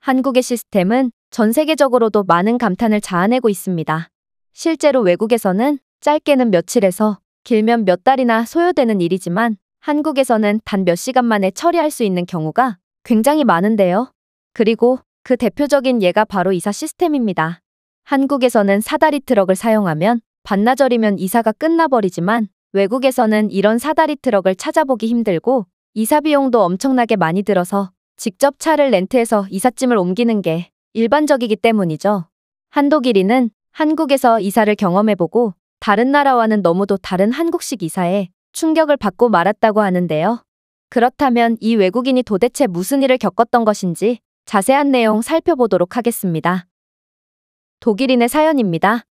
한국의 시스템은 전 세계적으로도 많은 감탄을 자아내고 있습니다. 실제로 외국에서는 짧게는 며칠에서 길면 몇 달이나 소요되는 일이지만 한국에서는 단 몇 시간 만에 처리할 수 있는 경우가 굉장히 많은데요. 그리고 그 대표적인 예가 바로 이사 시스템입니다. 한국에서는 사다리 트럭을 사용하면 반나절이면 이사가 끝나버리지만 외국에서는 이런 사다리 트럭을 찾아보기 힘들고 이사 비용도 엄청나게 많이 들어서 직접 차를 렌트해서 이삿짐을 옮기는 게 일반적이기 때문이죠. 한독일이는 한국에서 이사를 경험해보고 다른 나라와는 너무도 다른 한국식 이사에 충격을 받고 말았다고 하는데요. 그렇다면 이 외국인이 도대체 무슨 일을 겪었던 것인지 자세한 내용 살펴보도록 하겠습니다. 독일인의 사연입니다.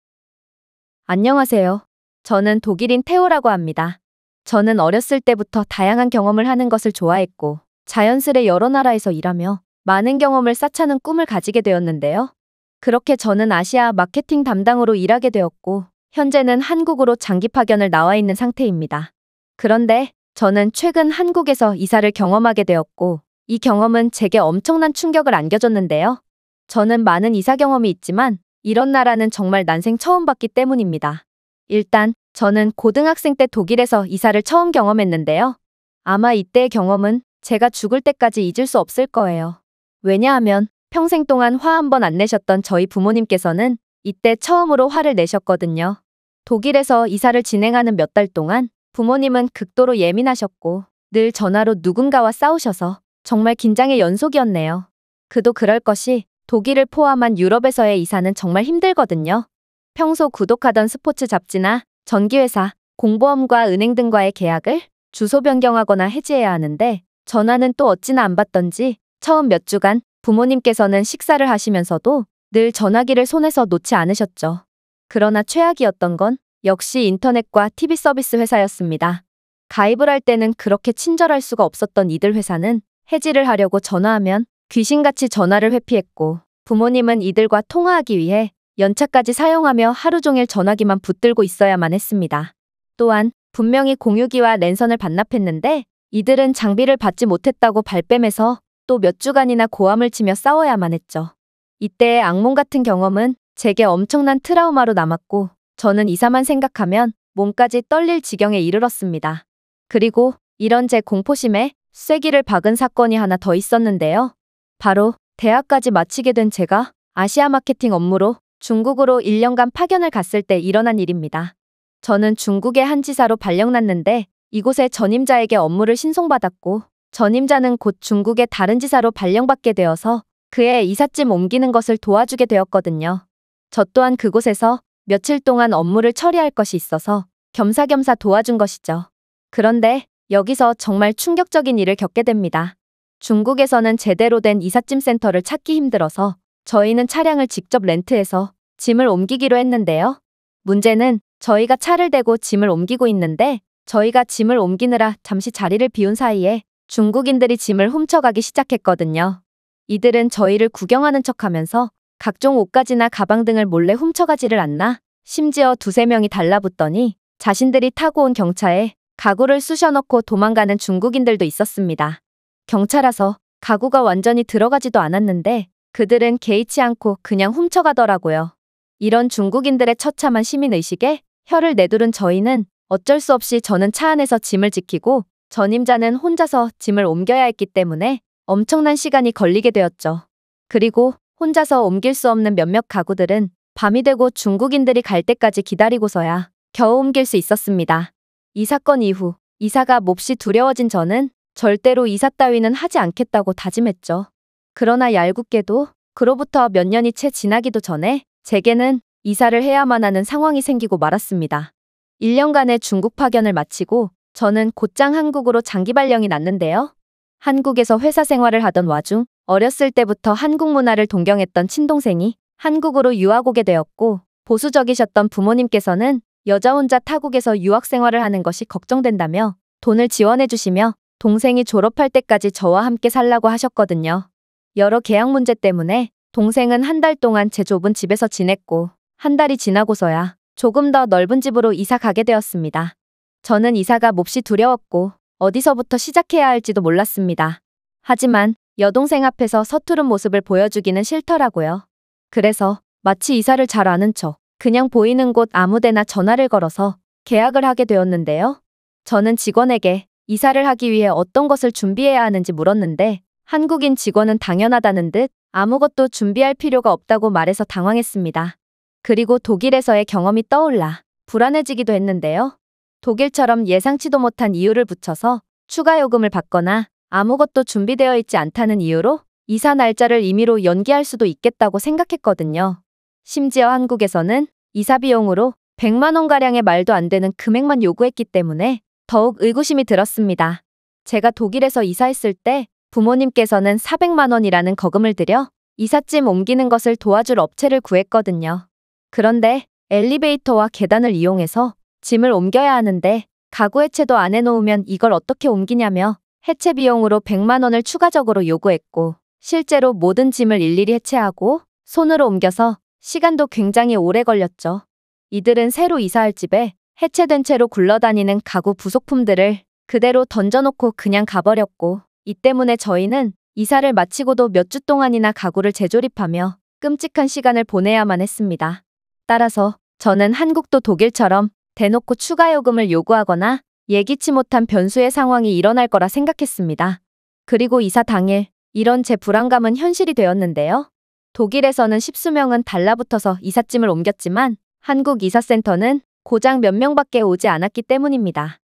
안녕하세요. 저는 독일인 테오라고 합니다. 저는 어렸을 때부터 다양한 경험을 하는 것을 좋아했고 자연스레 여러 나라에서 일하며 많은 경험을 쌓자는 꿈을 가지게 되었는데요. 그렇게 저는 아시아 마케팅 담당으로 일하게 되었고 현재는 한국으로 장기 파견을 나와 있는 상태입니다. 그런데 저는 최근 한국에서 이사를 경험하게 되었고 이 경험은 제게 엄청난 충격을 안겨줬는데요. 저는 많은 이사 경험이 있지만 이런 나라는 정말 난생 처음 봤기 때문입니다. 일단 저는 고등학생 때 독일에서 이사를 처음 경험했는데요. 아마 이때의 경험은 제가 죽을 때까지 잊을 수 없을 거예요. 왜냐하면 평생 동안 화 한 번 안 내셨던 저희 부모님께서는 이때 처음으로 화를 내셨거든요. 독일에서 이사를 진행하는 몇 달 동안 부모님은 극도로 예민하셨고 늘 전화로 누군가와 싸우셔서 정말 긴장의 연속이었네요. 그도 그럴 것이 독일을 포함한 유럽에서의 이사는 정말 힘들거든요. 평소 구독하던 스포츠 잡지나 전기회사, 공보험과 은행 등과의 계약을 주소 변경하거나 해지해야 하는데 전화는 또 어찌나 안 받던지 처음 몇 주간 부모님께서는 식사를 하시면서도 늘 전화기를 손에서 놓지 않으셨죠. 그러나 최악이었던 건 역시 인터넷과 TV 서비스 회사였습니다. 가입을 할 때는 그렇게 친절할 수가 없었던 이들 회사는 해지를 하려고 전화하면 귀신같이 전화를 회피했고 부모님은 이들과 통화하기 위해 연차까지 사용하며 하루 종일 전화기만 붙들고 있어야만 했습니다. 또한 분명히 공유기와 랜선을 반납했는데 이들은 장비를 받지 못했다고 발뺌해서 또 몇 주간이나 고함을 치며 싸워야만 했죠. 이때의 악몽 같은 경험은 제게 엄청난 트라우마로 남았고 저는 이사만 생각하면 몸까지 떨릴 지경에 이르렀습니다. 그리고 이런 제 공포심에 쐐기를 박은 사건이 하나 더 있었는데요. 바로 대학까지 마치게 된 제가 아시아 마케팅 업무로 중국으로 1년간 파견을 갔을 때 일어난 일입니다. 저는 중국의 한 지사로 발령났는데 이곳의 전임자에게 업무를 신송받았고 전임자는 곧 중국의 다른 지사로 발령받게 되어서 그의 이삿짐 옮기는 것을 도와주게 되었거든요. 저 또한 그곳에서 며칠 동안 업무를 처리할 것이 있어서 겸사겸사 도와준 것이죠. 그런데 여기서 정말 충격적인 일을 겪게 됩니다. 중국에서는 제대로 된 이삿짐 센터를 찾기 힘들어서 저희는 차량을 직접 렌트해서 짐을 옮기기로 했는데요. 문제는 저희가 차를 대고 짐을 옮기고 있는데 저희가 짐을 옮기느라 잠시 자리를 비운 사이에 중국인들이 짐을 훔쳐가기 시작했거든요. 이들은 저희를 구경하는 척하면서 각종 옷가지나 가방 등을 몰래 훔쳐가지를 않나 심지어 두세 명이 달라붙더니 자신들이 타고 온 경차에 가구를 쑤셔넣고 도망가는 중국인들도 있었습니다. 경차라서 가구가 완전히 들어가지도 않았는데 그들은 개의치 않고 그냥 훔쳐가더라고요. 이런 중국인들의 처참한 시민의식에 혀를 내두른 저희는 어쩔 수 없이 저는 차 안에서 짐을 지키고 전임자는 혼자서 짐을 옮겨야 했기 때문에 엄청난 시간이 걸리게 되었죠. 그리고 혼자서 옮길 수 없는 몇몇 가구들은 밤이 되고 중국인들이 갈 때까지 기다리고서야 겨우 옮길 수 있었습니다. 이 사건 이후 이사가 몹시 두려워진 저는 절대로 이사 따위는 하지 않겠다고 다짐했죠. 그러나 얄궂게도 그로부터 몇 년이 채 지나기도 전에 제게는 이사를 해야만 하는 상황이 생기고 말았습니다. 1년간의 중국 파견을 마치고 저는 곧장 한국으로 장기 발령이 났는데요. 한국에서 회사 생활을 하던 와중 어렸을 때부터 한국 문화를 동경했던 친동생이 한국으로 유학 오게 되었고 보수적이셨던 부모님께서는 여자 혼자 타국에서 유학 생활을 하는 것이 걱정된다며 돈을 지원해 주시며 동생이 졸업할 때까지 저와 함께 살라고 하셨거든요. 여러 계약 문제 때문에 동생은 한 달 동안 제 좁은 집에서 지냈고 한 달이 지나고서야 조금 더 넓은 집으로 이사 가게 되었습니다. 저는 이사가 몹시 두려웠고 어디서부터 시작해야 할지도 몰랐습니다. 하지만 여동생 앞에서 서투른 모습을 보여주기는 싫더라고요. 그래서 마치 이사를 잘 아는 척 그냥 보이는 곳 아무데나 전화를 걸어서 계약을 하게 되었는데요. 저는 직원에게 이사를 하기 위해 어떤 것을 준비해야 하는지 물었는데 한국인 직원은 당연하다는 듯 아무것도 준비할 필요가 없다고 말해서 당황했습니다. 그리고 독일에서의 경험이 떠올라 불안해지기도 했는데요. 독일처럼 예상치도 못한 이유를 붙여서 추가 요금을 받거나 아무것도 준비되어 있지 않다는 이유로 이사 날짜를 임의로 연기할 수도 있겠다고 생각했거든요. 심지어 한국에서는 이사 비용으로 100만 원가량의 말도 안 되는 금액만 요구했기 때문에 더욱 의구심이 들었습니다. 제가 독일에서 이사했을 때 부모님께서는 400만 원이라는 거금을 들여 이삿짐 옮기는 것을 도와줄 업체를 구했거든요. 그런데 엘리베이터와 계단을 이용해서 짐을 옮겨야 하는데 가구 해체도 안 해놓으면 이걸 어떻게 옮기냐며 해체 비용으로 100만 원을 추가적으로 요구했고 실제로 모든 짐을 일일이 해체하고 손으로 옮겨서 시간도 굉장히 오래 걸렸죠. 이들은 새로 이사할 집에 해체된 채로 굴러다니는 가구 부속품들을 그대로 던져놓고 그냥 가버렸고 이 때문에 저희는 이사를 마치고도 몇 주 동안이나 가구를 재조립하며 끔찍한 시간을 보내야만 했습니다. 따라서 저는 한국도 독일처럼 대놓고 추가 요금을 요구하거나 예기치 못한 변수의 상황이 일어날 거라 생각했습니다. 그리고 이사 당일 이런 제 불안감은 현실이 되었는데요. 독일에서는 십수명은 달라붙어서 이삿짐을 옮겼지만 한국 이사센터는 고작 몇 명밖에 오지 않았기 때문입니다.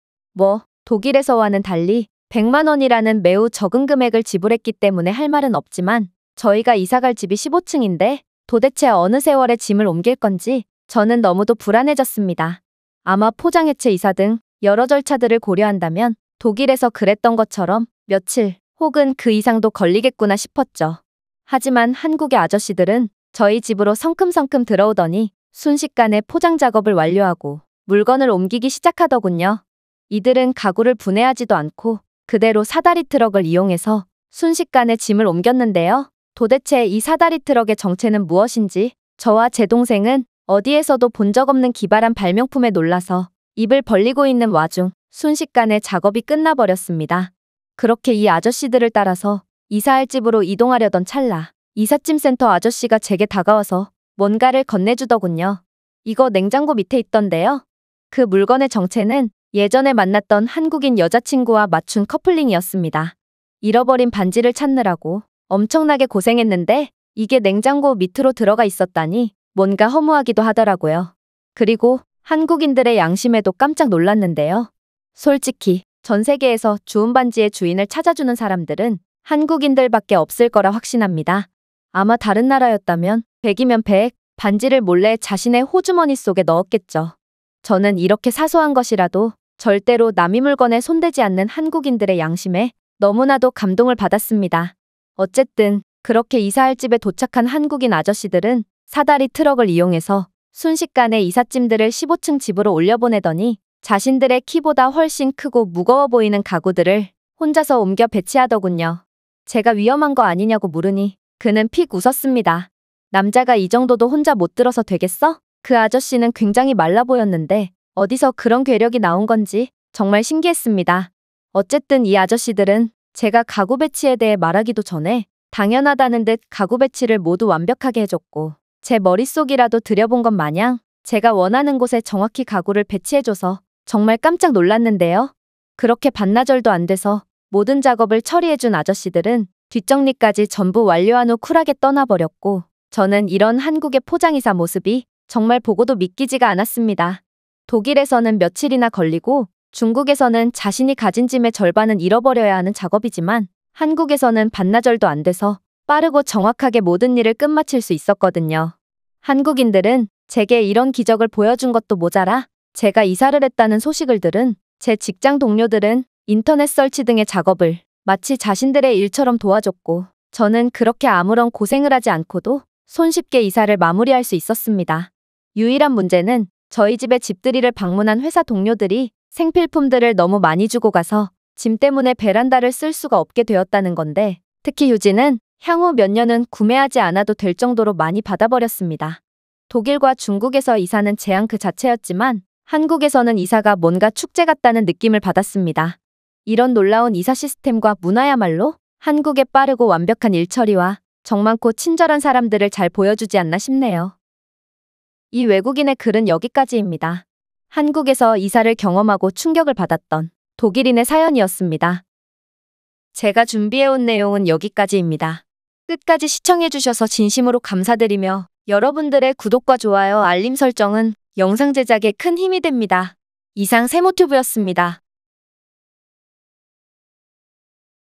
독일에서와는 달리 100만 원이라는 매우 적은 금액을 지불했기 때문에 할 말은 없지만 저희가 이사갈 집이 15층인데 도대체 어느 세월에 짐을 옮길 건지 저는 너무도 불안해졌습니다. 아마 포장해체 이사 등 여러 절차들을 고려한다면 독일에서 그랬던 것처럼 며칠 혹은 그 이상도 걸리겠구나 싶었죠. 하지만 한국의 아저씨들은 저희 집으로 성큼성큼 들어오더니 순식간에 포장 작업을 완료하고 물건을 옮기기 시작하더군요. 이들은 가구를 분해하지도 않고 그대로 사다리 트럭을 이용해서 순식간에 짐을 옮겼는데요. 도대체 이 사다리 트럭의 정체는 무엇인지 저와 제 동생은 어디에서도 본 적 없는 기발한 발명품에 놀라서 입을 벌리고 있는 와중 순식간에 작업이 끝나버렸습니다. 그렇게 이 아저씨들을 따라서 이사할 집으로 이동하려던 찰나 이삿짐 센터 아저씨가 제게 다가와서 뭔가를 건네주더군요. 이거 냉장고 밑에 있던데요. 그 물건의 정체는 예전에 만났던 한국인 여자친구와 맞춘 커플링이었습니다. 잃어버린 반지를 찾느라고 엄청나게 고생했는데 이게 냉장고 밑으로 들어가 있었다니 뭔가 허무하기도 하더라고요. 그리고 한국인들의 양심에도 깜짝 놀랐는데요. 솔직히 전 세계에서 주운 반지의 주인을 찾아주는 사람들은 한국인들밖에 없을 거라 확신합니다. 아마 다른 나라였다면 100이면 100, 반지를 몰래 자신의 호주머니 속에 넣었겠죠. 저는 이렇게 사소한 것이라도 절대로 남의 물건에 손대지 않는 한국인들의 양심에 너무나도 감동을 받았습니다. 어쨌든 그렇게 이사할 집에 도착한 한국인 아저씨들은 사다리 트럭을 이용해서 순식간에 이삿짐들을 15층 집으로 올려보내더니 자신들의 키보다 훨씬 크고 무거워 보이는 가구들을 혼자서 옮겨 배치하더군요. 제가 위험한 거 아니냐고 물으니 그는 픽 웃었습니다. 남자가 이 정도도 혼자 못 들어서 되겠어? 그 아저씨는 굉장히 말라 보였는데 어디서 그런 괴력이 나온 건지 정말 신기했습니다. 어쨌든 이 아저씨들은 제가 가구 배치에 대해 말하기도 전에 당연하다는 듯 가구 배치를 모두 완벽하게 해줬고 제 머릿속이라도 들여본 것 마냥 제가 원하는 곳에 정확히 가구를 배치해줘서 정말 깜짝 놀랐는데요. 그렇게 반나절도 안 돼서 모든 작업을 처리해준 아저씨들은 뒷정리까지 전부 완료한 후 쿨하게 떠나버렸고 저는 이런 한국의 포장이사 모습이 정말 보고도 믿기지가 않았습니다. 독일에서는 며칠이나 걸리고 중국에서는 자신이 가진 짐의 절반은 잃어버려야 하는 작업이지만 한국에서는 반나절도 안 돼서 빠르고 정확하게 모든 일을 끝마칠 수 있었거든요. 한국인들은 제게 이런 기적을 보여준 것도 모자라 제가 이사를 했다는 소식을 들은 제 직장 동료들은 인터넷 설치 등의 작업을 마치 자신들의 일처럼 도와줬고 저는 그렇게 아무런 고생을 하지 않고도 손쉽게 이사를 마무리할 수 있었습니다. 유일한 문제는 저희 집에 집들이를 방문한 회사 동료들이 생필품들을 너무 많이 주고 가서 짐 때문에 베란다를 쓸 수가 없게 되었다는 건데 특히 휴지는 향후 몇 년은 구매하지 않아도 될 정도로 많이 받아버렸습니다. 독일과 중국에서 이사는 재앙 그 자체였지만 한국에서는 이사가 뭔가 축제 같다는 느낌을 받았습니다. 이런 놀라운 이사 시스템과 문화야말로 한국의 빠르고 완벽한 일처리와 정 많고 친절한 사람들을 잘 보여주지 않나 싶네요. 이 외국인의 글은 여기까지입니다. 한국에서 이사를 경험하고 충격을 받았던 독일인의 사연이었습니다. 제가 준비해온 내용은 여기까지입니다. 끝까지 시청해주셔서 진심으로 감사드리며 여러분들의 구독과 좋아요, 알림 설정은 영상 제작에 큰 힘이 됩니다. 이상 세모튜브였습니다.